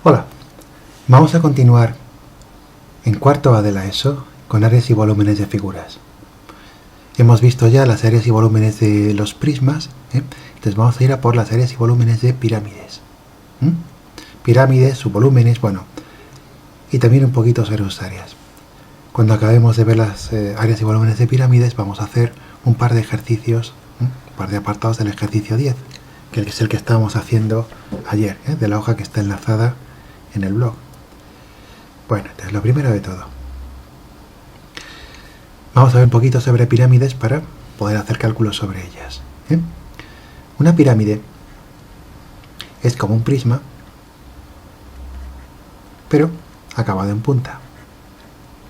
Hola, vamos a continuar en cuarto A de la ESO con áreas y volúmenes de figuras. Hemos visto ya las áreas y volúmenes de los prismas, entonces vamos a ir a por las áreas y volúmenes de pirámides. Pirámides, sus volúmenes, bueno, y también un poquito sobre sus áreas. Cuando acabemos de ver las áreas y volúmenes de pirámides, vamos a hacer un par de ejercicios, un par de apartados del ejercicio 10, que es el que estábamos haciendo ayer, de la hoja que está enlazada en el blog. Bueno, entonces lo primero de todo, vamos a ver un poquito sobre pirámides para poder hacer cálculos sobre ellas. Una pirámide es como un prisma, pero acabado en punta.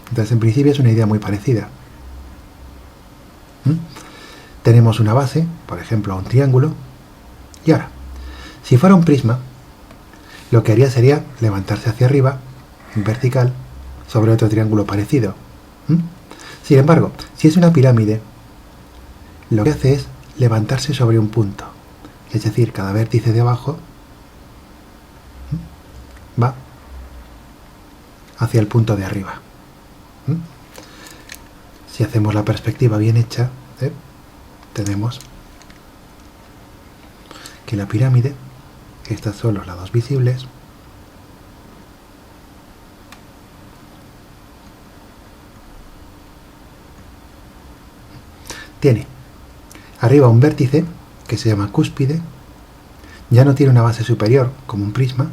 Entonces en principio es una idea muy parecida. Tenemos una base, por ejemplo un triángulo, y ahora, si fuera un prisma, lo que haría sería levantarse hacia arriba, en vertical, sobre otro triángulo parecido. Sin embargo, si es una pirámide, lo que hace es levantarse sobre un punto. Es decir, cada vértice de abajo va hacia el punto de arriba. Si hacemos la perspectiva bien hecha, tenemos que la pirámide, estas son los lados visibles, tiene arriba un vértice que se llama cúspide, ya no tiene una base superior como un prisma.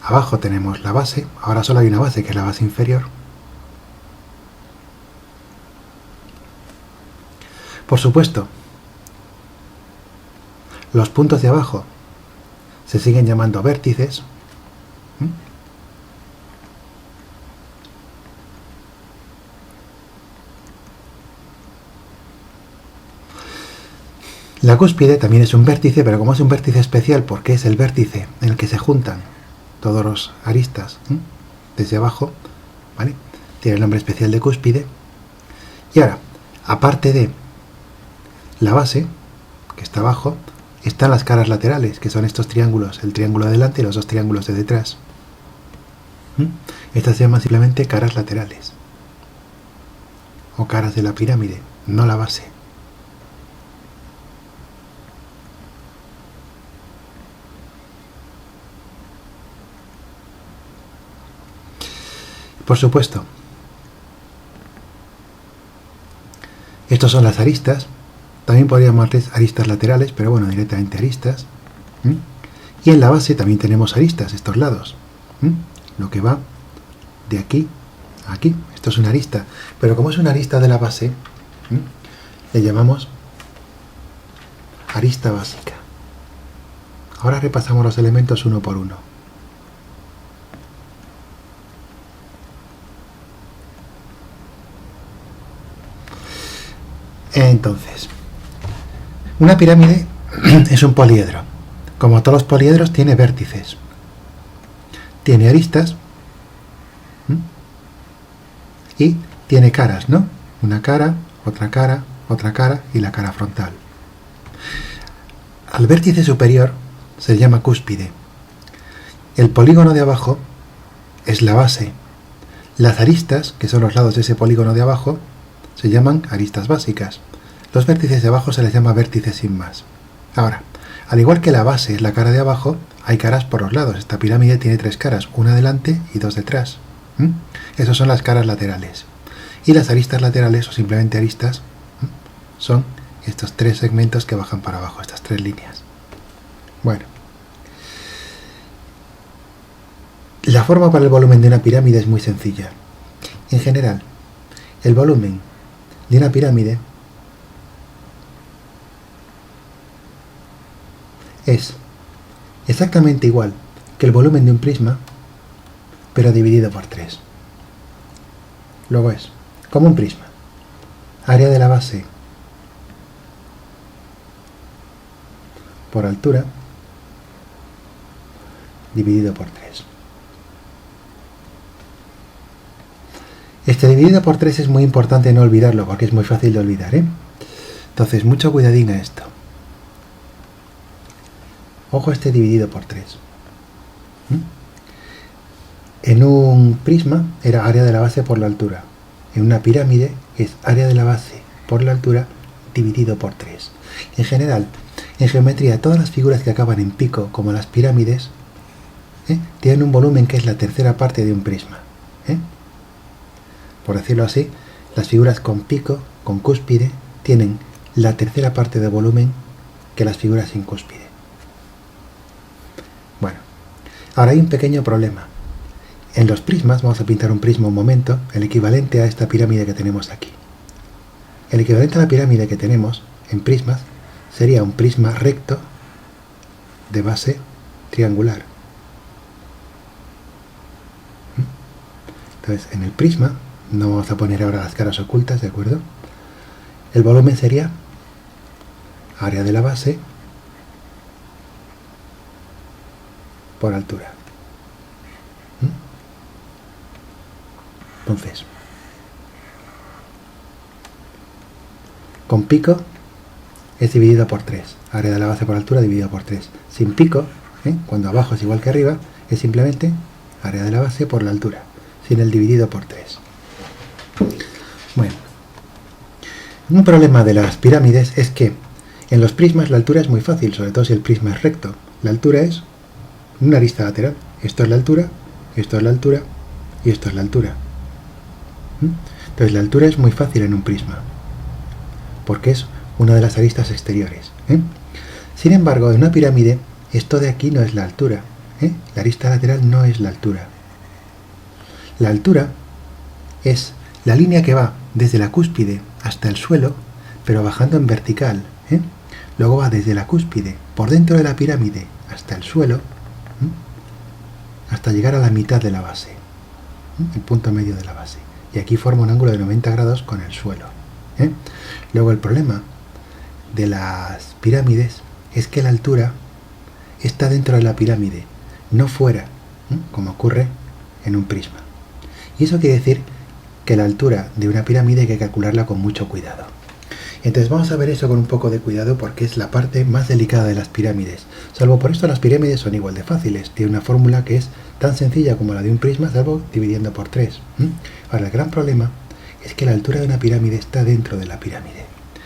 Abajo tenemos la base, ahora solo hay una base que es la base inferior. Por supuesto, los puntos de abajo se siguen llamando vértices. La cúspide también es un vértice, pero como es un vértice especial porque es el vértice en el que se juntan todos los aristas desde abajo, ¿vale? Tiene el nombre especial de cúspide. Y ahora, aparte de la base, que está abajo, están las caras laterales, que son estos triángulos, el triángulo de delante y los dos triángulos de detrás. Estas se llaman simplemente caras laterales, o caras de la pirámide, no la base. Por supuesto, estos son las aristas, también podríamos llamarles aristas laterales, pero bueno, directamente aristas. Y en la base también tenemos aristas, estos lados, lo que va de aquí a aquí. Esto es una arista, pero como es una arista de la base, le llamamos arista básica. Ahora repasamos los elementos uno por uno. Entonces, una pirámide es un poliedro. Como todos los poliedros, tiene vértices. Tiene aristas. Y tiene caras, ¿no? Una cara, otra cara y la cara frontal. Al vértice superior se llama cúspide. El polígono de abajo es la base. Las aristas, que son los lados de ese polígono de abajo, se llaman aristas básicas. Los vértices de abajo se les llama vértices sin más. Ahora, al igual que la base es la cara de abajo, hay caras por los lados. Esta pirámide tiene tres caras, una delante y dos detrás. Esas son las caras laterales. Y las aristas laterales, o simplemente aristas, son estos tres segmentos que bajan para abajo, estas tres líneas. Bueno, la forma para el volumen de una pirámide es muy sencilla. En general, el volumen de una pirámide es exactamente igual que el volumen de un prisma, pero dividido por 3. Luego es como un prisma. Área de la base por altura dividido por 3. Este dividido por 3 es muy importante no olvidarlo porque es muy fácil de olvidar, Entonces, mucho cuidadín a esto. Ojo, este dividido por 3. En un prisma era área de la base por la altura. En una pirámide es área de la base por la altura dividido por 3. En general, en geometría, todas las figuras que acaban en pico, como las pirámides, tienen un volumen que es la tercera parte de un prisma. Por decirlo así, las figuras con pico, con cúspide, tienen la tercera parte de volumen que las figuras sin cúspide. Bueno, ahora hay un pequeño problema. En los prismas, vamos a pintar un prisma un momento, el equivalente a esta pirámide que tenemos aquí. El equivalente a la pirámide que tenemos en prismas sería un prisma recto de base triangular. Entonces, en el prisma, no vamos a poner ahora las caras ocultas, ¿de acuerdo? El volumen sería área de la base por altura. Entonces, con pico es dividido por 3. Área de la base por altura dividido por 3. Sin pico, cuando abajo es igual que arriba, es simplemente área de la base por la altura. Sin el dividido por 3. Bueno, un problema de las pirámides es que en los prismas la altura es muy fácil, sobre todo si el prisma es recto. La altura es una arista lateral. Esto es la altura, esto es la altura y esto es la altura. Entonces la altura es muy fácil en un prisma, porque es una de las aristas exteriores. Sin embargo, en una pirámide, esto de aquí no es la altura. La arista lateral no es la altura. La altura es la línea que va desde la cúspide hasta el suelo, pero bajando en vertical. Luego va desde la cúspide, por dentro de la pirámide, hasta el suelo, hasta llegar a la mitad de la base, el punto medio de la base. Y aquí forma un ángulo de 90 grados con el suelo. Luego el problema de las pirámides es que la altura está dentro de la pirámide, no fuera, como ocurre en un prisma. Y eso quiere decir que la altura de una pirámide hay que calcularla con mucho cuidado. Entonces vamos a ver eso con un poco de cuidado porque es la parte más delicada de las pirámides. Salvo por esto las pirámides son igual de fáciles. Tiene una fórmula que es tan sencilla como la de un prisma, salvo dividiendo por 3. Ahora el gran problema es que la altura de una pirámide está dentro de la pirámide.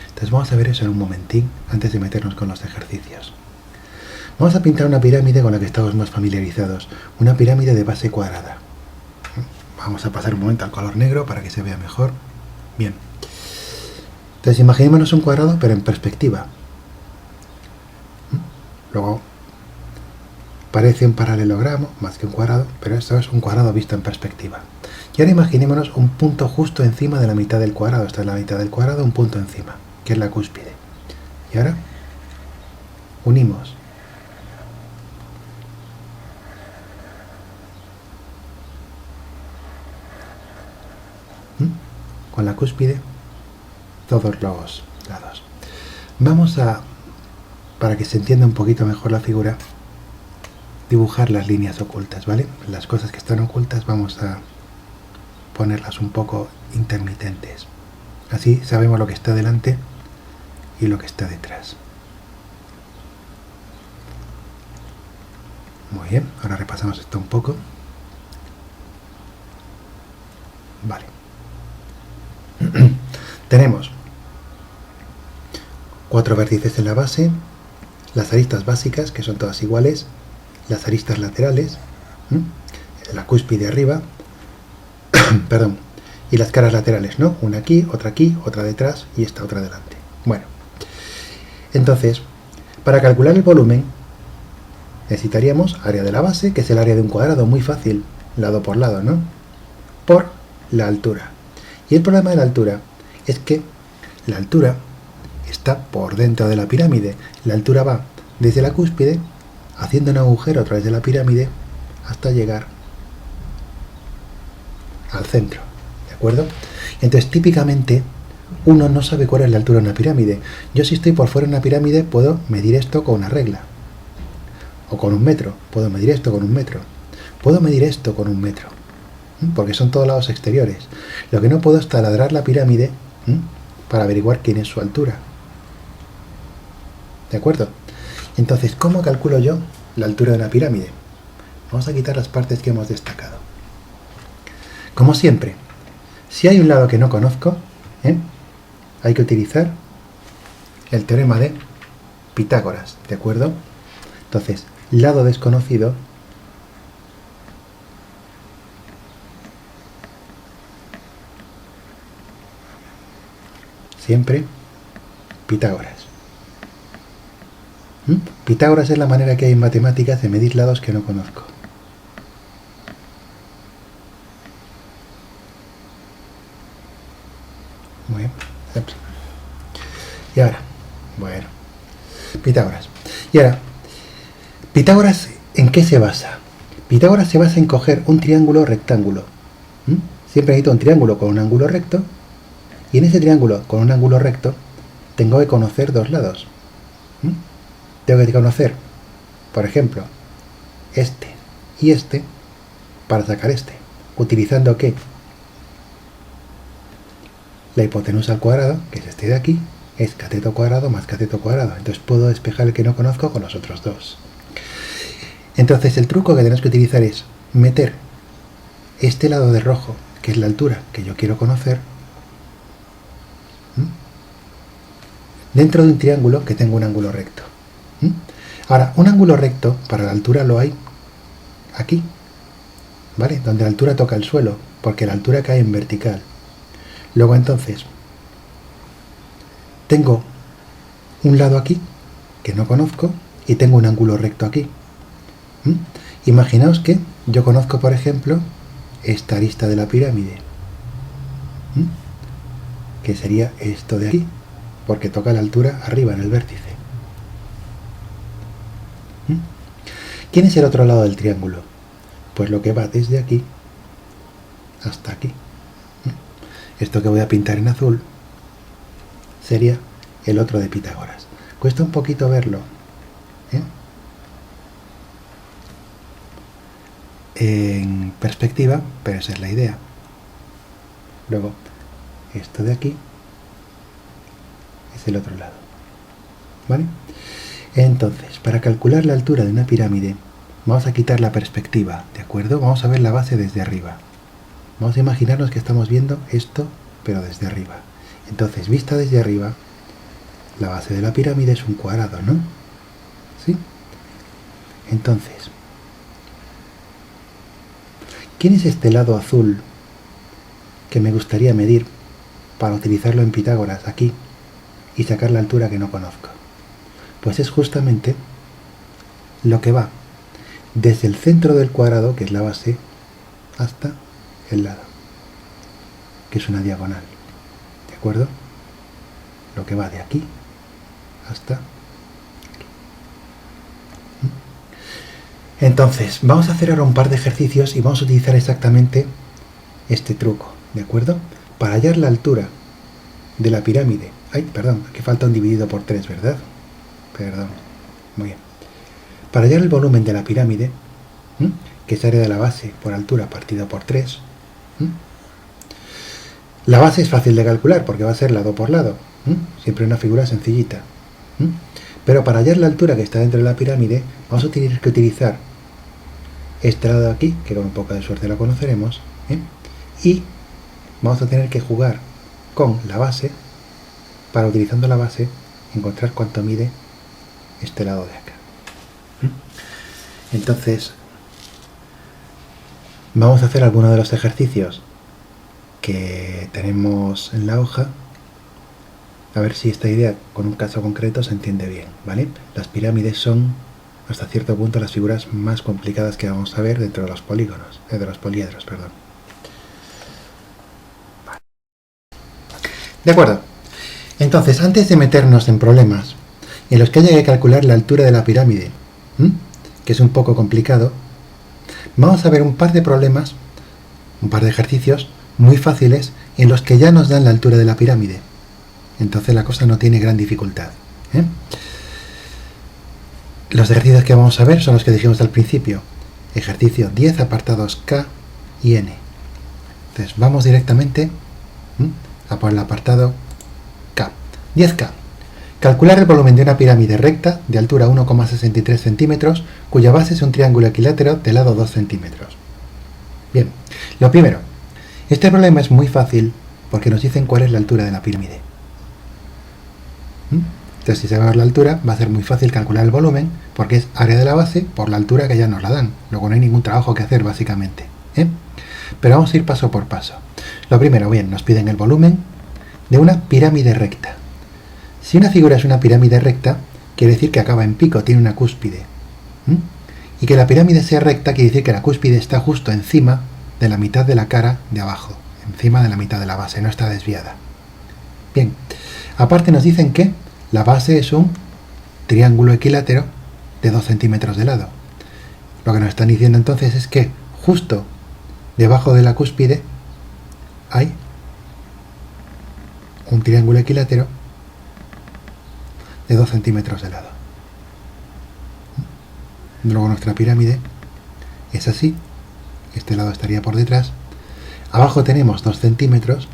Entonces vamos a ver eso en un momentín antes de meternos con los ejercicios. Vamos a pintar una pirámide con la que estamos más familiarizados. Una pirámide de base cuadrada. Vamos a pasar un momento al color negro para que se vea mejor. Bien. Entonces imaginémonos un cuadrado pero en perspectiva. Luego parece un paralelogramo más que un cuadrado, pero esto es un cuadrado visto en perspectiva. Y ahora imaginémonos un punto justo encima de la mitad del cuadrado. Esta es la mitad del cuadrado, un punto encima, que es la cúspide. Y ahora unimos con la cúspide todos los lados. Vamos a, para que se entienda un poquito mejor la figura, dibujar las líneas ocultas, ¿vale? Las cosas que están ocultas vamos a ponerlas un poco intermitentes. Así sabemos lo que está delante y lo que está detrás. Muy bien, ahora repasamos esto un poco. Vale. Tenemos 4 vértices en la base, las aristas básicas, que son todas iguales, las aristas laterales, la cúspide arriba, perdón, y las caras laterales, ¿no? Una aquí, otra detrás y esta otra delante. Bueno, entonces, para calcular el volumen, necesitaríamos área de la base, que es el área de un cuadrado, muy fácil, lado por lado, ¿no? Por la altura. Y el problema de la altura es que la altura está por dentro de la pirámide. La altura va desde la cúspide, haciendo un agujero a través de la pirámide, hasta llegar al centro, ¿de acuerdo? Entonces, típicamente, uno no sabe cuál es la altura de una pirámide. Yo, si estoy por fuera de una pirámide, puedo medir esto con una regla, o con un metro. Puedo medir esto con un metro. Puedo medir esto con un metro, porque son todos lados exteriores. Lo que no puedo es taladrar la pirámide para averiguar quién es su altura. ¿De acuerdo? Entonces, ¿cómo calculo yo la altura de una pirámide? Vamos a quitar las partes que hemos destacado. Como siempre, si hay un lado que no conozco, hay que utilizar el teorema de Pitágoras, ¿de acuerdo? Entonces, lado desconocido siempre Pitágoras. Pitágoras es la manera que hay en matemáticas de medir lados que no conozco. Muy bien. Y ahora, bueno, Pitágoras. Y ahora, Pitágoras, ¿en qué se basa? Pitágoras se basa en coger un triángulo rectángulo. Siempre necesito un triángulo con un ángulo recto, y en ese triángulo con un ángulo recto tengo que conocer dos lados. Tengo que conocer, por ejemplo, este y este para sacar este. ¿Utilizando qué? La hipotenusa al cuadrado, que es este de aquí, es cateto cuadrado más cateto cuadrado. Entonces puedo despejar el que no conozco con los otros dos. Entonces el truco que tenemos que utilizar es meter este lado de rojo, que es la altura que yo quiero conocer, dentro de un triángulo que tenga un ángulo recto. Ahora, un ángulo recto para la altura lo hay aquí, ¿vale? Donde la altura toca el suelo, porque la altura cae en vertical. Luego entonces, tengo un lado aquí, que no conozco, y tengo un ángulo recto aquí. Imaginaos que yo conozco, por ejemplo, esta arista de la pirámide, que sería esto de aquí, porque toca la altura arriba en el vértice. ¿Quién es el otro lado del triángulo? Pues lo que va desde aquí hasta aquí. Esto que voy a pintar en azul sería el otro de Pitágoras. Cuesta un poquito verlo, en perspectiva, pero esa es la idea. Luego, esto de aquí es el otro lado, ¿vale? Entonces, para calcular la altura de una pirámide, vamos a quitar la perspectiva, ¿de acuerdo? Vamos a ver la base desde arriba. Vamos a imaginarnos que estamos viendo esto, pero desde arriba. Entonces, vista desde arriba, la base de la pirámide es un cuadrado, ¿no? ¿Sí? Entonces, ¿quién es este lado azul que me gustaría medir para utilizarlo en Pitágoras aquí y sacar la altura que no conozco? Pues es justamente lo que va desde el centro del cuadrado, que es la base, hasta el lado, que es una diagonal, ¿de acuerdo? Lo que va de aquí hasta aquí. Entonces, vamos a hacer ahora un par de ejercicios y vamos a utilizar exactamente este truco, ¿de acuerdo? Para hallar la altura de la pirámide. Ay, perdón, aquí falta un dividido por 3, ¿verdad? Perdón. Muy bien. Para hallar el volumen de la pirámide, que es área de la base por altura partido por 3, la base es fácil de calcular porque va a ser lado por lado. Siempre una figura sencillita. Pero para hallar la altura que está dentro de la pirámide, vamos a tener que utilizar este lado de aquí, que con un poco de suerte lo conoceremos, y vamos a tener que jugar con la base para, utilizando la base, encontrar cuánto mide este lado de acá. Entonces, vamos a hacer algunos de los ejercicios que tenemos en la hoja, a ver si esta idea con un caso concreto se entiende bien, ¿vale? Las pirámides son, hasta cierto punto, las figuras más complicadas que vamos a ver dentro de los polígonos, de los poliedros, perdón. Vale. De acuerdo. Entonces, antes de meternos en problemas en los que haya que calcular la altura de la pirámide, que es un poco complicado, vamos a ver un par de problemas, un par de ejercicios muy fáciles en los que ya nos dan la altura de la pirámide. Entonces la cosa no tiene gran dificultad. Los ejercicios que vamos a ver son los que dijimos al principio. Ejercicio 10, apartados K y N. Entonces vamos directamente a por el apartado K. 10K. Calcular el volumen de una pirámide recta de altura 1,63 centímetros, cuya base es un triángulo equilátero de lado 2 centímetros. Bien, lo primero, este problema es muy fácil porque nos dicen cuál es la altura de la pirámide. Entonces, si sabemos la altura, va a ser muy fácil calcular el volumen, porque es área de la base por la altura que ya nos la dan. Luego no hay ningún trabajo que hacer, básicamente. Pero vamos a ir paso por paso. Lo primero, bien, nos piden el volumen de una pirámide recta. Si una figura es una pirámide recta, quiere decir que acaba en pico, tiene una cúspide. Y que la pirámide sea recta quiere decir que la cúspide está justo encima de la mitad de la cara de abajo, encima de la mitad de la base, no está desviada. Bien, aparte nos dicen que la base es un triángulo equilátero de 2 centímetros de lado. Lo que nos están diciendo entonces es que justo debajo de la cúspide hay un triángulo equilátero de 2 centímetros de lado. Luego nuestra pirámide es así, este lado estaría por detrás. Abajo tenemos 2 centímetros.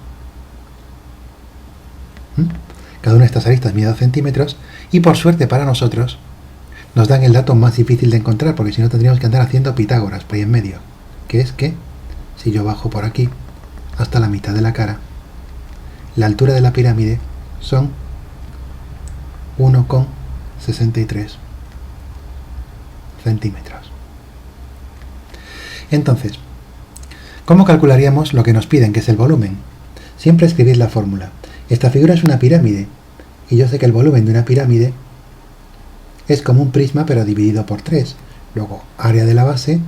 Cada una de estas aristas mide 2 centímetros y por suerte para nosotros nos dan el dato más difícil de encontrar, porque si no tendríamos que andar haciendo Pitágoras por ahí en medio, que es que si yo bajo por aquí hasta la mitad de la cara, la altura de la pirámide son 1,63 centímetros. Entonces, ¿cómo calcularíamos lo que nos piden, que es el volumen? Siempre escribir la fórmula. Esta figura es una pirámide, y yo sé que el volumen de una pirámide es como un prisma, pero dividido por 3. Luego, área de la base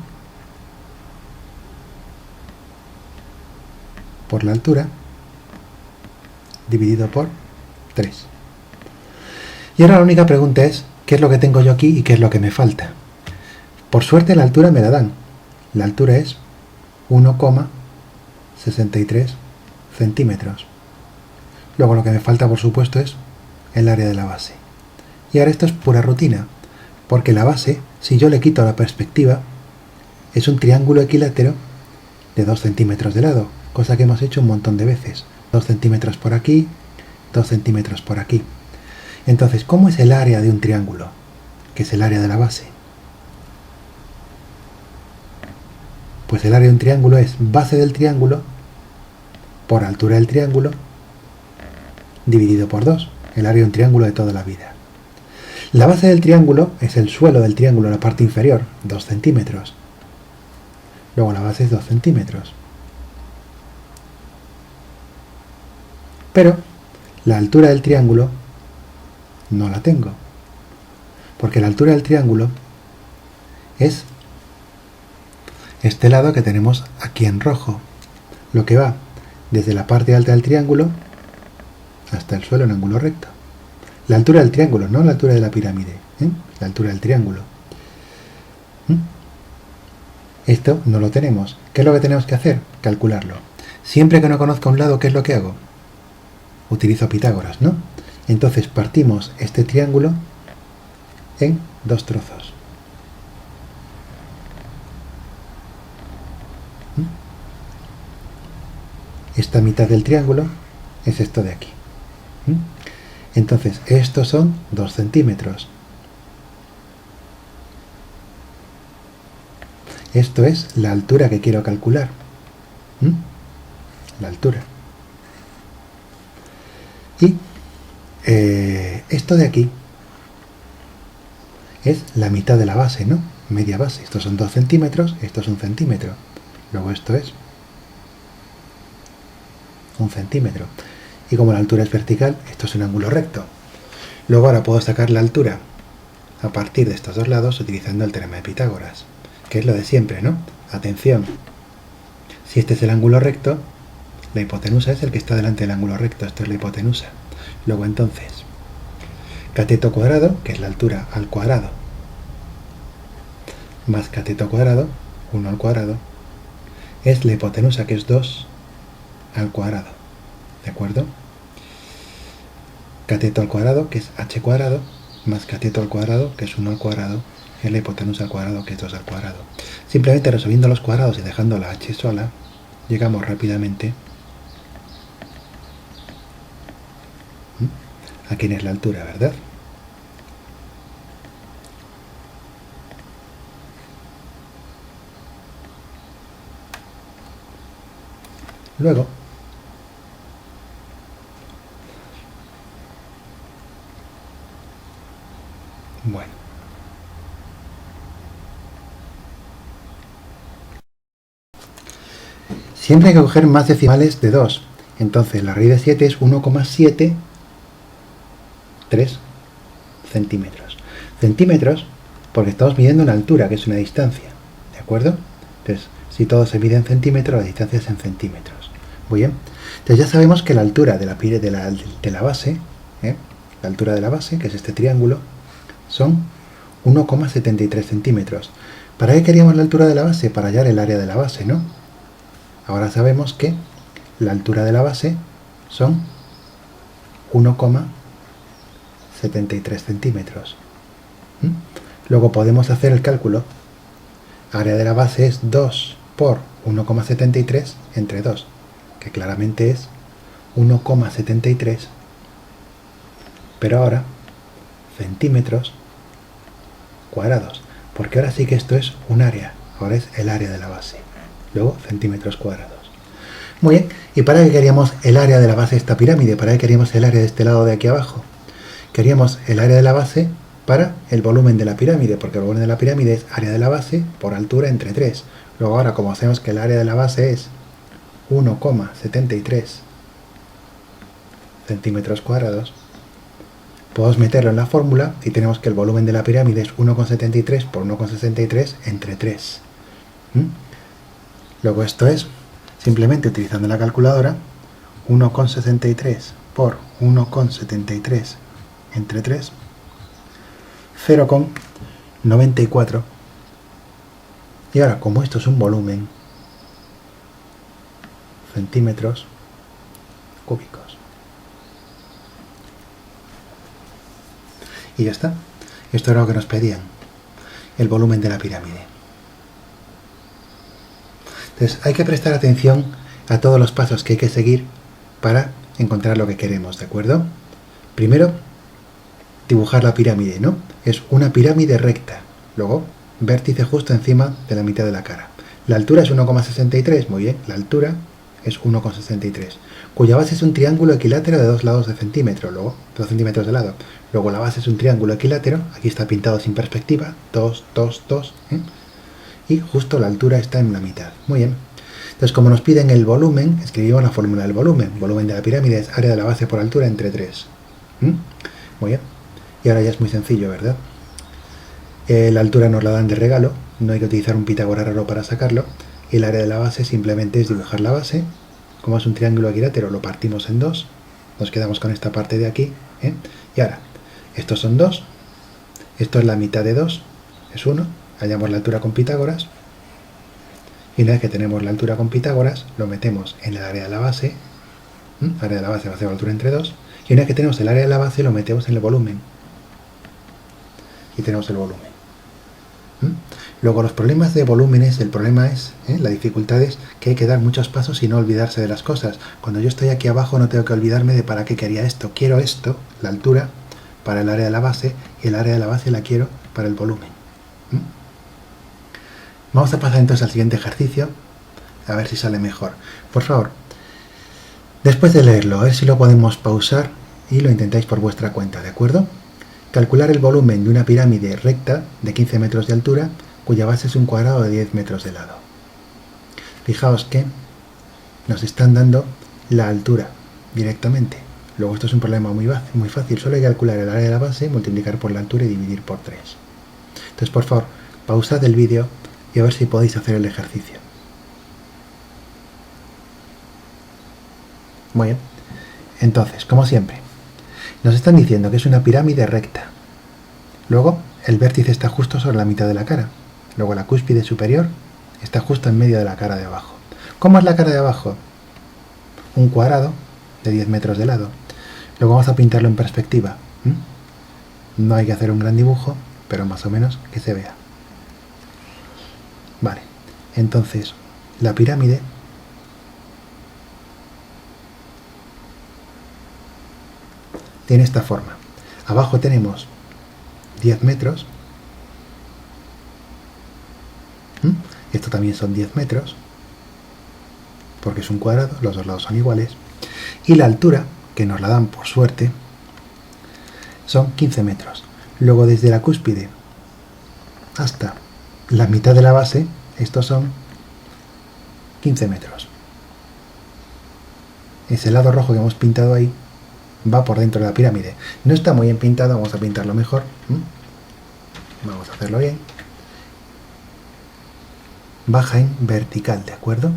por la altura dividido por 3. Y ahora la única pregunta es, ¿qué es lo que tengo yo aquí y qué es lo que me falta? Por suerte la altura me la dan. La altura es 1,63 centímetros. Luego lo que me falta, por supuesto, es el área de la base. Y ahora esto es pura rutina, porque la base, si yo le quito la perspectiva, es un triángulo equilátero de 2 centímetros de lado, cosa que hemos hecho un montón de veces. 2 centímetros por aquí, 2 centímetros por aquí. Entonces, ¿cómo es el área de un triángulo? Que es el área de la base. Pues el área de un triángulo es base del triángulo por altura del triángulo dividido por 2, el área de un triángulo de toda la vida. La base del triángulo es el suelo del triángulo, la parte inferior, 2 centímetros. Luego la base es 2 centímetros. Pero la altura del triángulo no la tengo, porque la altura del triángulo es este lado que tenemos aquí en rojo, lo que va desde la parte alta del triángulo hasta el suelo en ángulo recto. La altura del triángulo, no la altura de la pirámide, la altura del triángulo. Esto no lo tenemos. ¿Qué es lo que tenemos que hacer? Calcularlo. Siempre que no conozca un lado, ¿qué es lo que hago? Utilizo Pitágoras, ¿no? Entonces partimos este triángulo en 2 trozos. Esta mitad del triángulo es esto de aquí. Entonces, estos son 2 centímetros. Esto es la altura que quiero calcular. La altura. Y esto de aquí es la mitad de la base, ¿no? Media base. Estos son 2 centímetros, esto es 1 centímetro. Luego esto es 1 centímetro. Y como la altura es vertical, esto es un ángulo recto. Luego ahora puedo sacar la altura a partir de estos dos lados utilizando el teorema de Pitágoras, que es lo de siempre, ¿no? Atención, si este es el ángulo recto, la hipotenusa es el que está delante del ángulo recto, esto es la hipotenusa. Luego entonces, cateto cuadrado, que es la altura al cuadrado, más cateto cuadrado, 1 al cuadrado, es la hipotenusa, que es 2 al cuadrado. ¿De acuerdo? Cateto al cuadrado, que es h cuadrado, más cateto al cuadrado, que es 1 al cuadrado, es la hipotenusa al cuadrado, que es 2 al cuadrado. Simplemente resolviendo los cuadrados y dejando la h sola, llegamos rápidamente a quién es la altura, ¿verdad? Luego, bueno, siempre hay que coger más decimales de 2. Entonces la raíz de 7 es 1,73 centímetros. Centímetros porque estamos midiendo una altura, que es una distancia. ¿De acuerdo? Entonces, si todo se mide en centímetros, la distancia es en centímetros. Muy bien. Entonces ya sabemos que la altura de la base, la altura de la base, que es este triángulo, son 1,73 centímetros. ¿Para qué queríamos la altura de la base? Para hallar el área de la base, ¿no? Ahora sabemos que la altura de la base son 1,73 centímetros. Luego podemos hacer el cálculo. Área de la base es 2 por 1,73 entre 2, que claramente es 1,73, pero ahora centímetros cuadrados, porque ahora sí que esto es un área, ahora es el área de la base, luego centímetros cuadrados. Muy bien, ¿y para qué queríamos el área de la base de esta pirámide? ¿Para qué queríamos el área de este lado de aquí abajo? Queríamos el área de la base para el volumen de la pirámide, porque el volumen de la pirámide es área de la base por altura entre 3. Luego ahora, como sabemos que el área de la base es 1,73 centímetros cuadrados, podemos meterlo en la fórmula y tenemos que el volumen de la pirámide es 1,73 por 1,63 entre 3. Luego esto es, simplemente utilizando la calculadora, 1,63 por 1,73 entre 3, 0,94. Y ahora, como esto es un volumen, centímetros cúbicos. Y ya está. Esto era lo que nos pedían, el volumen de la pirámide. Entonces hay que prestar atención a todos los pasos que hay que seguir para encontrar lo que queremos, ¿de acuerdo? Primero, dibujar la pirámide, ¿no? Es una pirámide recta. Luego, vértice justo encima de la mitad de la cara. La altura es 1,63, muy bien, la altura es 1,63, cuya base es un triángulo equilátero de 2 lados de centímetro, luego 2 centímetros de lado. Luego la base es un triángulo equilátero, aquí está pintado sin perspectiva, 2, 2, 2, y justo la altura está en la mitad. Muy bien. Entonces, como nos piden el volumen, escribimos la fórmula del volumen. Volumen de la pirámide es área de la base por altura entre 3. Muy bien. Y ahora ya es muy sencillo, ¿verdad? La altura nos la dan de regalo, no hay que utilizar un Pitágoras raro para sacarlo. Y el área de la base simplemente es dibujar la base. Como es un triángulo equilátero, lo partimos en 2. Nos quedamos con esta parte de aquí. Y ahora, estos son 2. Esto es la mitad de 2, es 1. Hallamos la altura con Pitágoras. Y una vez que tenemos la altura con Pitágoras, lo metemos en el área de la base. Área de la base va a ser la altura entre 2. Y una vez que tenemos el área de la base, lo metemos en el volumen. Y tenemos el volumen. Luego los problemas de volúmenes, el problema es, la dificultad es que hay que dar muchos pasos y no olvidarse de las cosas. Cuando yo estoy aquí abajo no tengo que olvidarme de para qué quería esto. Quiero esto, la altura, para el área de la base, y el área de la base la quiero para el volumen. Vamos a pasar entonces al siguiente ejercicio, a ver si sale mejor. Por favor, después de leerlo, a ver si lo podemos pausar y lo intentáis por vuestra cuenta, ¿de acuerdo? Calcular el volumen de una pirámide recta de 15 metros de altura, cuya base es un cuadrado de 10 metros de lado. Fijaos que nos están dando la altura directamente. Luego esto es un problema muy fácil, solo hay que calcular el área de la base, multiplicar por la altura y dividir por 3. Entonces, por favor, pausad el vídeo y a ver si podéis hacer el ejercicio. Muy bien. Entonces, como siempre, nos están diciendo que es una pirámide recta. Luego, el vértice está justo sobre la mitad de la cara. Luego, la cúspide superior está justo en medio de la cara de abajo. ¿Cómo es la cara de abajo? Un cuadrado de 10 metros de lado. Luego vamos a pintarlo en perspectiva. No hay que hacer un gran dibujo, pero más o menos que se vea. Vale, entonces la pirámide tiene esta forma. Abajo tenemos 10 metros. Esto también son 10 metros, porque es un cuadrado, los dos lados son iguales. Y la altura, que nos la dan por suerte, son 15 metros. Luego desde la cúspide hasta la mitad de la base, estos son 15 metros. Ese lado rojo que hemos pintado ahí va por dentro de la pirámide. No está muy bien pintado, vamos a pintarlo mejor. Vamos a hacerlo bien. Baja en vertical, ¿de acuerdo?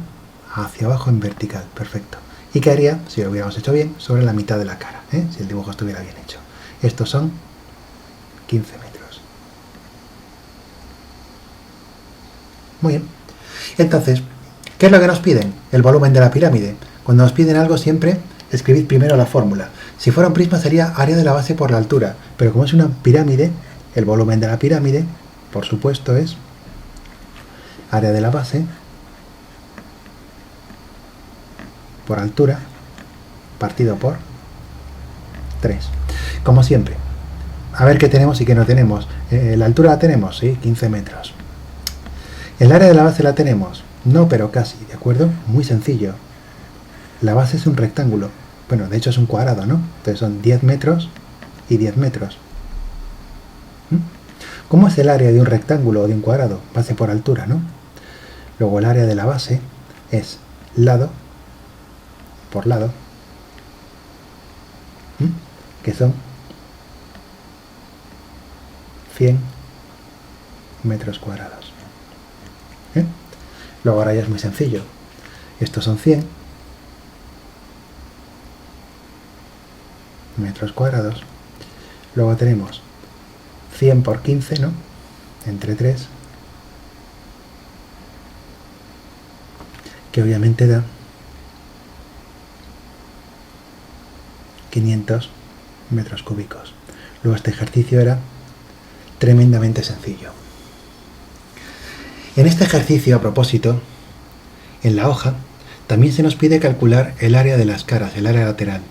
Hacia abajo en vertical, perfecto. ¿Y qué haría, si lo hubiéramos hecho bien, sobre la mitad de la cara? Si el dibujo estuviera bien hecho. Estos son 15 metros. Muy bien. Entonces, ¿qué es lo que nos piden? El volumen de la pirámide. Cuando nos piden algo siempre escribid primero la fórmula. Si fuera un prisma sería área de la base por la altura, pero como es una pirámide, el volumen de la pirámide, por supuesto, es área de la base por altura partido por 3. Como siempre, a ver qué tenemos y qué no tenemos. La altura la tenemos, sí, 15 metros. El área de la base la tenemos, no, pero casi, ¿de acuerdo? Muy sencillo. La base es un rectángulo. Bueno, de hecho es un cuadrado, ¿no? Entonces son 10 metros y 10 metros. ¿Cómo es el área de un rectángulo o de un cuadrado? Base por altura, ¿no? Luego el área de la base es lado por lado, que son 100 metros cuadrados. Luego ahora ya es muy sencillo. Estos son 100 metros cuadrados. Luego tenemos 100 por 15, ¿no? Entre 3, que obviamente da 500 metros cúbicos. Luego este ejercicio era tremendamente sencillo. En este ejercicio, a propósito, en la hoja, también se nos pide calcular el área de las caras, el área lateral.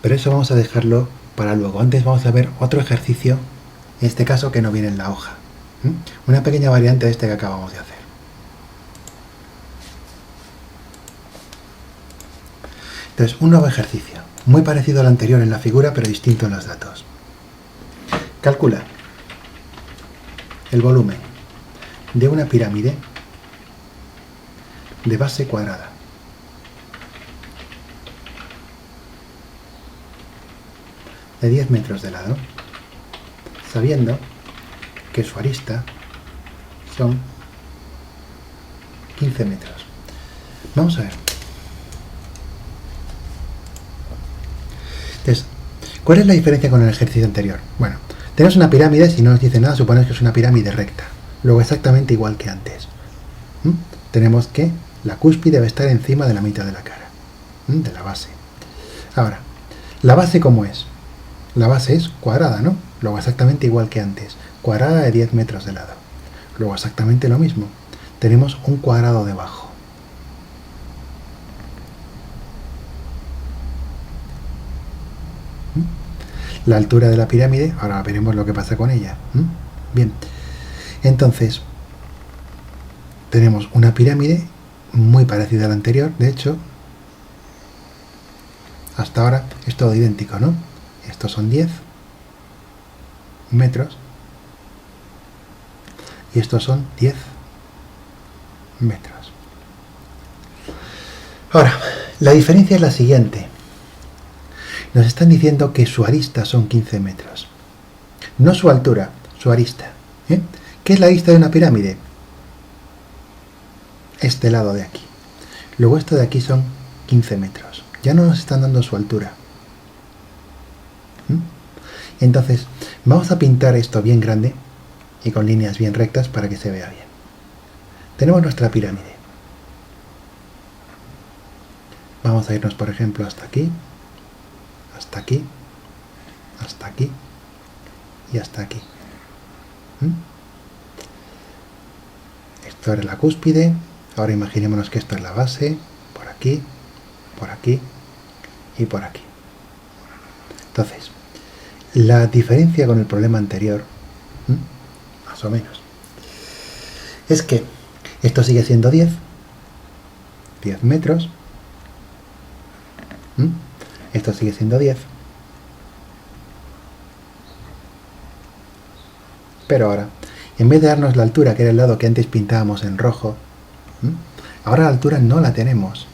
Pero eso vamos a dejarlo para luego. Antes vamos a ver otro ejercicio, en este caso que no viene en la hoja. Una pequeña variante de este que acabamos de hacer. Entonces, un nuevo ejercicio, muy parecido al anterior en la figura, pero distinto en los datos. Calcula el volumen de una pirámide de base cuadrada. De 10 metros de lado, sabiendo que su arista son 15 metros. Vamos a ver. Entonces, ¿cuál es la diferencia con el ejercicio anterior? Bueno, tenemos una pirámide, si no nos dice nada, suponemos que es una pirámide recta. Luego exactamente igual que antes. Tenemos que la cúspide debe estar encima de la mitad de la cara, de la base. Ahora, ¿la base cómo es? La base es cuadrada, ¿no? Luego exactamente igual que antes. Cuadrada de 10 metros de lado. Luego exactamente lo mismo. Tenemos un cuadrado debajo. La altura de la pirámide, ahora veremos lo que pasa con ella. Bien, entonces tenemos una pirámide muy parecida a la anterior, de hecho, hasta ahora es todo idéntico, ¿no? Estos son 10 metros y estos son 10 metros. Ahora, la diferencia es la siguiente. Nos están diciendo que su arista son 15 metros. No su altura, su arista. ¿Qué es la arista de una pirámide? Este lado de aquí. Luego esto de aquí son 15 metros. Ya no nos están dando su altura. Entonces, vamos a pintar esto bien grande y con líneas bien rectas para que se vea bien. Tenemos nuestra pirámide. Vamos a irnos, por ejemplo, hasta aquí, hasta aquí, hasta aquí y hasta aquí. Esto era la cúspide. Ahora imaginémonos que esto es la base, por aquí y por aquí. Entonces, la diferencia con el problema anterior, más o menos, es que esto sigue siendo 10 metros, esto sigue siendo 10, pero ahora, en vez de darnos la altura, que era el lado que antes pintábamos en rojo, ahora la altura no la tenemos.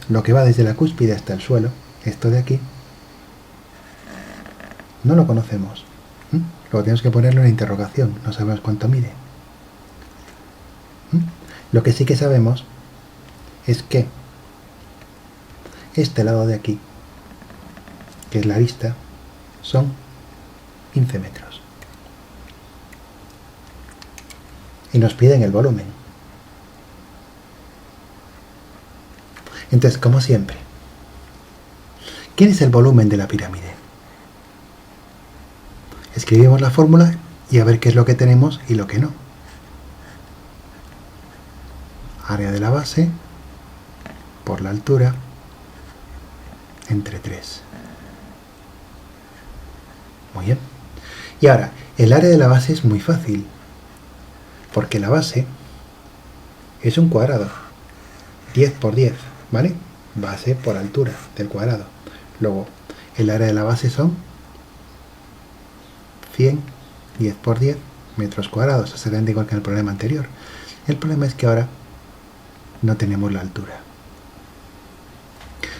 Lo que va desde la cúspide hasta el suelo, esto de aquí, no lo conocemos. Luego tenemos que ponerle una interrogación, no sabemos cuánto mide. Lo que sí que sabemos es que este lado de aquí, que es la arista, son 15 metros. Y nos piden el volumen. Entonces, como siempre, ¿quién es el volumen de la pirámide? Escribimos la fórmula y a ver qué es lo que tenemos y lo que no. Área de la base por la altura entre 3. Muy bien. Y ahora, el área de la base es muy fácil, porque la base es un cuadrado, 10 por 10, ¿vale? Base por altura del cuadrado. Luego, el área de la base son 100, 10 por 10 metros cuadrados, exactamente igual que en el problema anterior. El problema es que ahora no tenemos la altura.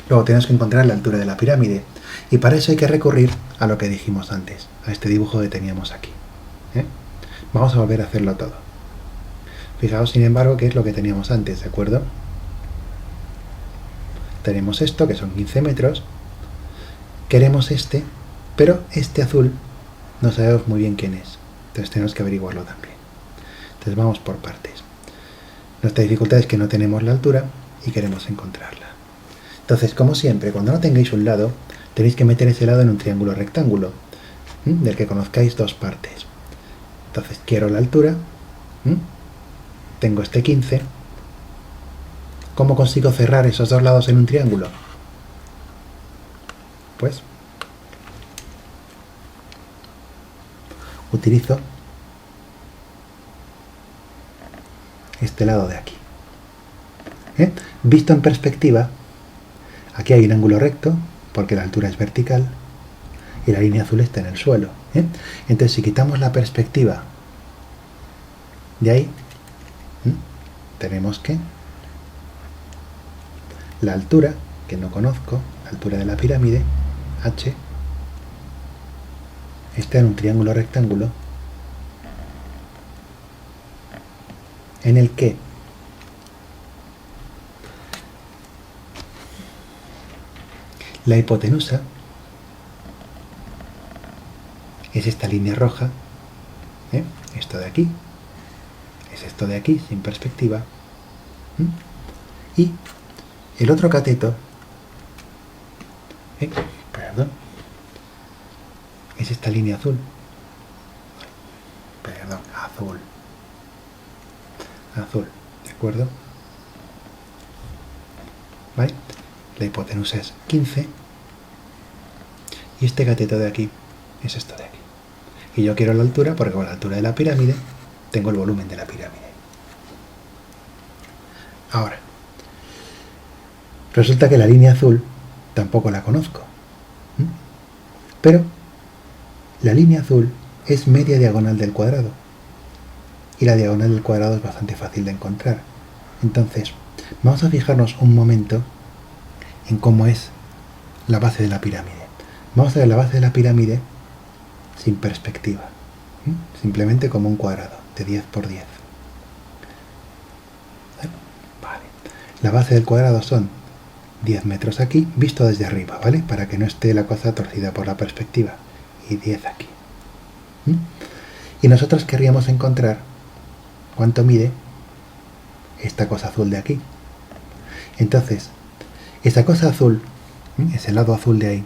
Luego tenemos que encontrar la altura de la pirámide, y para eso hay que recurrir a lo que dijimos antes, a este dibujo que teníamos aquí. Vamos a volver a hacerlo todo. Fijaos, sin embargo, qué es lo que teníamos antes, ¿de acuerdo? Tenemos esto, que son 15 metros. Queremos este, pero este azul no sabemos muy bien quién es. Entonces tenemos que averiguarlo también. Entonces vamos por partes. Nuestra dificultad es que no tenemos la altura y queremos encontrarla. Entonces, como siempre, cuando no tengáis un lado, tenéis que meter ese lado en un triángulo rectángulo, del que conozcáis dos partes. Entonces, quiero la altura, tengo este 15. ¿Cómo consigo cerrar esos dos lados en un triángulo? Pues utilizo este lado de aquí. Visto en perspectiva, aquí hay un ángulo recto, porque la altura es vertical, y la línea azul está en el suelo. Entonces, si quitamos la perspectiva de ahí, tenemos que la altura, que no conozco, la altura de la pirámide, h, está en un triángulo rectángulo en el que la hipotenusa es esta línea roja, esto de aquí, es esto de aquí, sin perspectiva, y el otro cateto, perdón, es esta línea azul, perdón, azul, ¿de acuerdo? ¿Vale? La hipotenusa es 15 y este cateto de aquí es esto de aquí. Y yo quiero la altura porque con la altura de la pirámide tengo el volumen de la pirámide. Ahora, resulta que la línea azul tampoco la conozco. Pero la línea azul es media diagonal del cuadrado. Y la diagonal del cuadrado es bastante fácil de encontrar. Entonces, vamos a fijarnos un momento en cómo es la base de la pirámide. Vamos a ver la base de la pirámide sin perspectiva. Simplemente como un cuadrado de 10 por 10. Vale. La base del cuadrado son 10 metros aquí, visto desde arriba, ¿vale? Para que no esté la cosa torcida por la perspectiva. Y 10 aquí. Y nosotros querríamos encontrar cuánto mide esta cosa azul de aquí. Entonces, esa cosa azul, ese lado azul de ahí,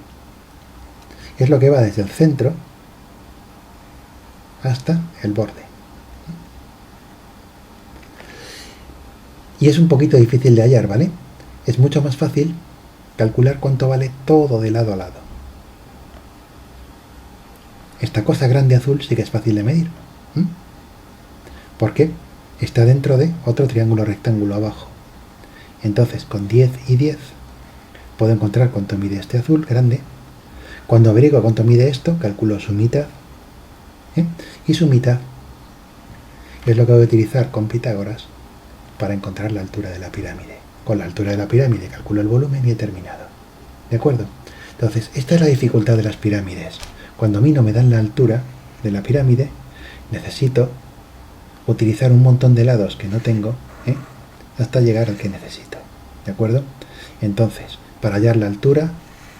es lo que va desde el centro hasta el borde. Y es un poquito difícil de hallar, ¿vale? Es mucho más fácil calcular cuánto vale todo de lado a lado. esta cosa grande azul sí que es fácil de medir. ¿Por qué? Está dentro de otro triángulo rectángulo abajo. Entonces, con 10 y 10 puedo encontrar cuánto mide este azul grande. Cuando averiguo cuánto mide esto, calculo su mitad. Y su mitad es lo que voy a utilizar con Pitágoras para encontrar la altura de la pirámide. Con la altura de la pirámide calculo el volumen y he terminado. ¿De acuerdo? Entonces, esta es la dificultad de las pirámides. Cuando a mí no me dan la altura de la pirámide, necesito utilizar un montón de lados que no tengo, hasta llegar al que necesito. ¿De acuerdo? Entonces, para hallar la altura,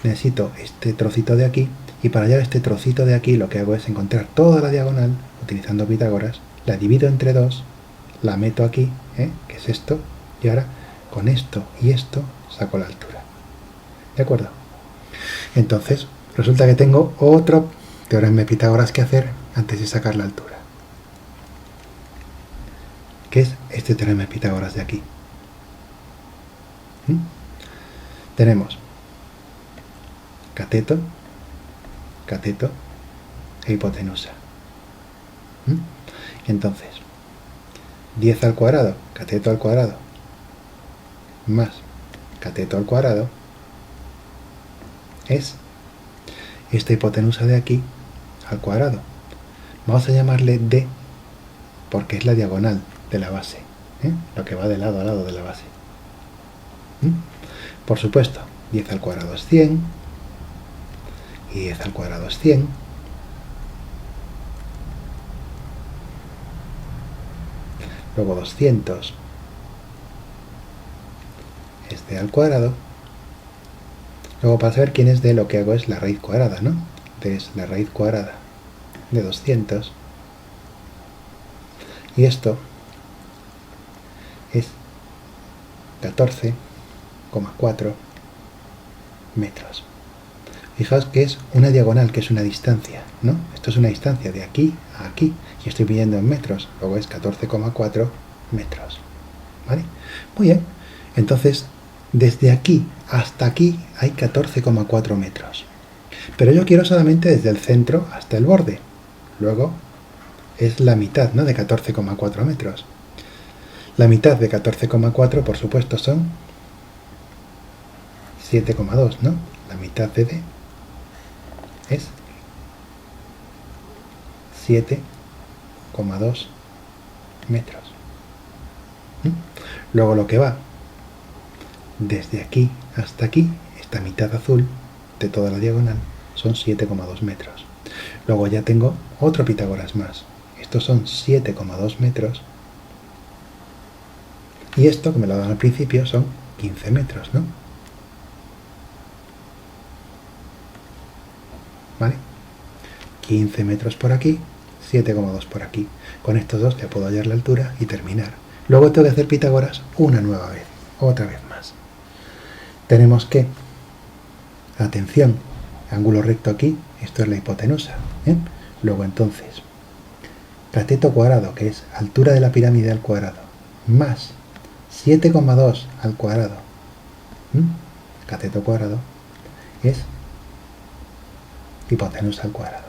necesito este trocito de aquí, y para hallar este trocito de aquí lo que hago es encontrar toda la diagonal, utilizando Pitágoras, la divido entre 2, la meto aquí, que es esto, y ahora con esto y esto saco la altura. ¿De acuerdo? Entonces, resulta que tengo otro teorema de Pitágoras que hacer antes de sacar la altura, que es este teorema de Pitágoras de aquí. Tenemos cateto, cateto e hipotenusa. Entonces, 10 al cuadrado, cateto al cuadrado, más cateto al cuadrado, es esta hipotenusa de aquí al cuadrado. Vamos a llamarle D, porque es la diagonal de la base, lo que va de lado a lado de la base. Por supuesto, 10 al cuadrado es 100, y 10 al cuadrado es 100, luego 200 es D al cuadrado. Luego, para saber quién es D, lo que hago es la raíz cuadrada, ¿no? D es la raíz cuadrada de 200, y esto es 14,4 metros. Fijaos que es una diagonal, que es una distancia, ¿no? Esto es una distancia de aquí a aquí, y estoy midiendo en metros, luego es 14,4 metros. ¿Vale? Muy bien, entonces desde aquí hasta aquí hay 14,4 metros. Pero yo quiero solamente desde el centro hasta el borde. Luego es la mitad, ¿no?, de 14,4 metros. La mitad de 14,4, por supuesto, son 7,2, ¿no? La mitad de D es 7,2 metros. Luego lo que va desde aquí hasta aquí, esta mitad azul de toda la diagonal, son 7,2 metros. Luego ya tengo otro Pitágoras más. Estos son 7,2 metros. Y esto, que me lo dan al principio, son 15 metros, ¿no? ¿Vale? 15 metros por aquí, 7,2 por aquí. Con estos dos ya puedo hallar la altura y terminar. Luego tengo que hacer Pitágoras una nueva vez, otra vez más. Tenemos que, atención, ángulo recto aquí, esto es la hipotenusa. Luego entonces, cateto cuadrado, que es altura de la pirámide al cuadrado, más 7,2 al cuadrado, cateto cuadrado, es hipotenusa al cuadrado.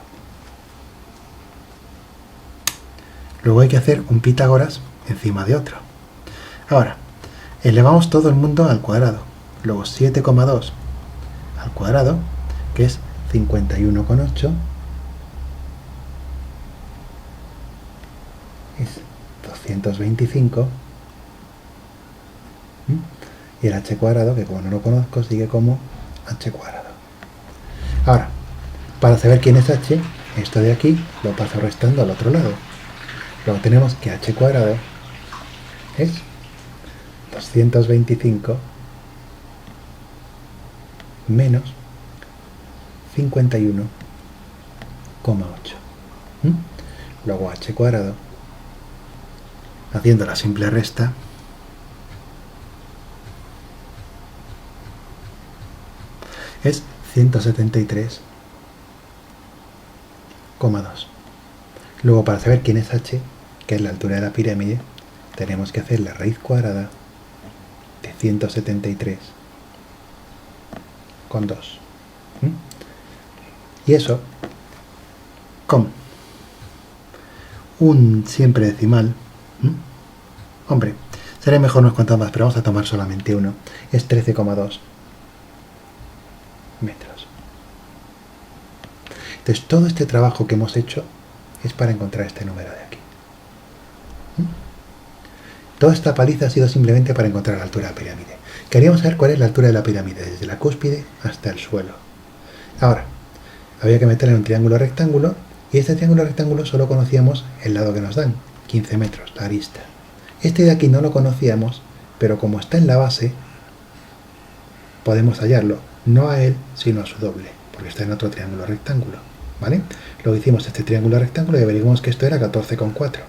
Luego hay que hacer un Pitágoras encima de otro. Ahora, elevamos todo el mundo al cuadrado. Luego 7,2 al cuadrado, que es 51,8, es 225, y el h cuadrado, que como no lo conozco, sigue como h cuadrado. Ahora, para saber quién es h, esto de aquí lo paso restando al otro lado. Luego tenemos que h cuadrado es 225 menos 51,8. Luego h cuadrado, haciendo la simple resta, es 173,2. Luego, para saber quién es h, que es la altura de la pirámide, tenemos que hacer la raíz cuadrada de 173,2. Y eso ¿Cómo? Un siempre decimal. Hombre, sería mejor unos cuantos más, pero vamos a tomar solamente uno. Es 13,2 metros. Entonces, todo este trabajo que hemos hecho es para encontrar este número de aquí. Toda esta paliza ha sido simplemente para encontrar la altura de la pirámide. Queríamos saber cuál es la altura de la pirámide, desde la cúspide hasta el suelo. Ahora, había que meterle en un triángulo rectángulo, y este triángulo rectángulo solo conocíamos el lado que nos dan, 15 metros, la arista. Este de aquí no lo conocíamos, pero como está en la base, podemos hallarlo, no a él, sino a su doble, porque está en otro triángulo rectángulo, ¿vale? Luego hicimos este triángulo rectángulo y averiguamos que esto era 14,4.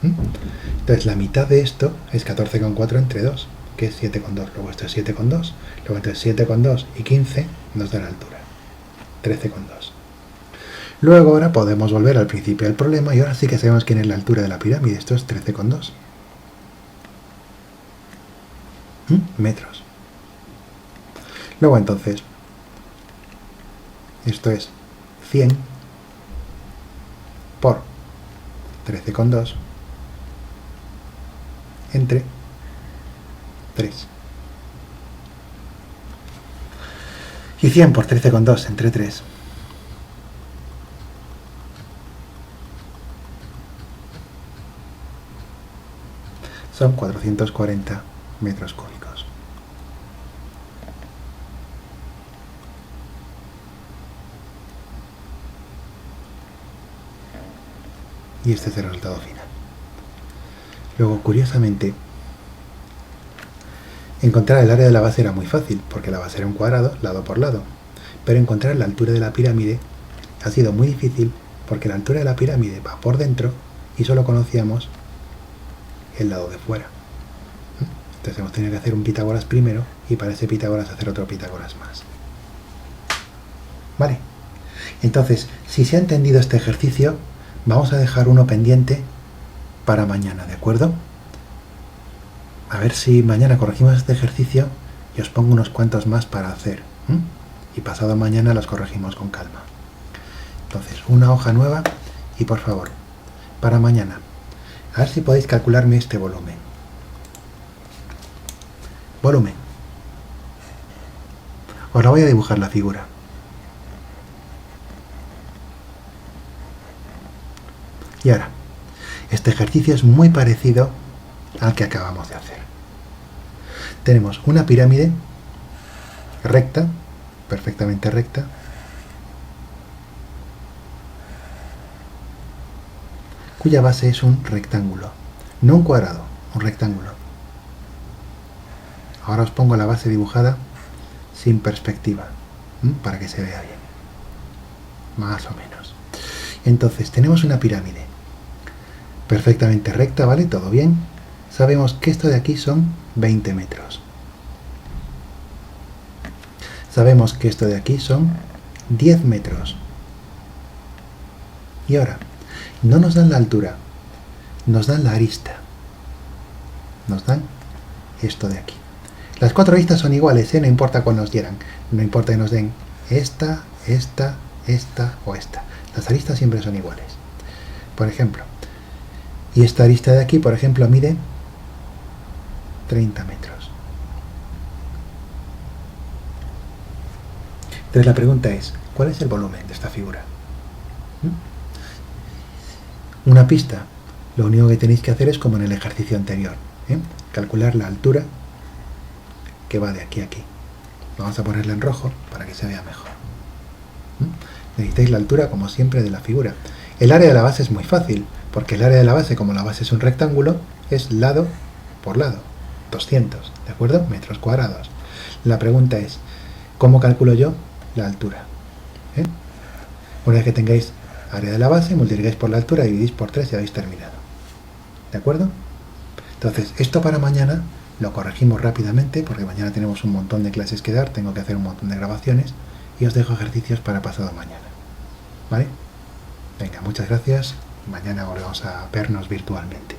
Entonces la mitad de esto es 14,4 entre 2, que es 7,2. Luego esto es 7,2. Luego entre 7,2 y 15 nos da la altura, 13,2. Luego ahora podemos volver al principio del problema y ahora sí que sabemos quién es la altura de la pirámide. Esto es 13,2 metros. Luego entonces, esto es 100 por 13,2 entre 3. Y 100 por 13,2 entre 3 son 440 metros cúbicos. Y este es el resultado final. Luego, curiosamente, encontrar el área de la base era muy fácil, porque la base era un cuadrado, lado por lado. Pero encontrar la altura de la pirámide ha sido muy difícil, porque la altura de la pirámide va por dentro y solo conocíamos el lado de fuera. Entonces hemos tenido que hacer un Pitágoras primero y para ese Pitágoras hacer otro Pitágoras más. Vale. Entonces, si se ha entendido este ejercicio, vamos a dejar uno pendiente para mañana, ¿de acuerdo? A ver si mañana corregimos este ejercicio y os pongo unos cuantos más para hacer. Y pasado mañana los corregimos con calma. Entonces, una hoja nueva y por favor, para mañana, a ver si podéis calcularme este volumen. Volumen. Ahora voy a dibujar la figura. Y ahora, este ejercicio es muy parecido al que acabamos de hacer. Tenemos una pirámide recta, perfectamente recta, cuya base es un rectángulo, no un cuadrado, un rectángulo. Ahora os pongo la base dibujada sin perspectiva, para que se vea bien, más o menos. Entonces tenemos una pirámide perfectamente recta, ¿vale? Todo bien. Sabemos que esto de aquí son 20 metros. Sabemos que esto de aquí son 10 metros. Y ahora, no nos dan la altura, nos dan la arista. Nos dan esto de aquí. Las cuatro aristas son iguales, no importa cuál nos dieran. No importa que nos den esta, esta, esta o esta. Las aristas siempre son iguales. Por ejemplo, y esta arista de aquí, por ejemplo, mide 30 metros. Entonces la pregunta es, ¿cuál es el volumen de esta figura? Una pista. Lo único que tenéis que hacer es como en el ejercicio anterior, calcular la altura que va de aquí a aquí. Vamos a ponerla en rojo para que se vea mejor. Necesitáis la altura, como siempre, de la figura. El área de la base es muy fácil, porque el área de la base, como la base es un rectángulo, es lado por lado, 200, ¿de acuerdo? Metros cuadrados. La pregunta es, ¿cómo calculo yo la altura? Una vez que tengáis área de la base, multiplicáis por la altura, dividís por 3 y habéis terminado. ¿De acuerdo? Entonces, esto para mañana lo corregimos rápidamente, porque mañana tenemos un montón de clases que dar, tengo que hacer un montón de grabaciones, y os dejo ejercicios para pasado mañana. ¿Vale? Venga, muchas gracias. Mañana volvemos a vernos virtualmente.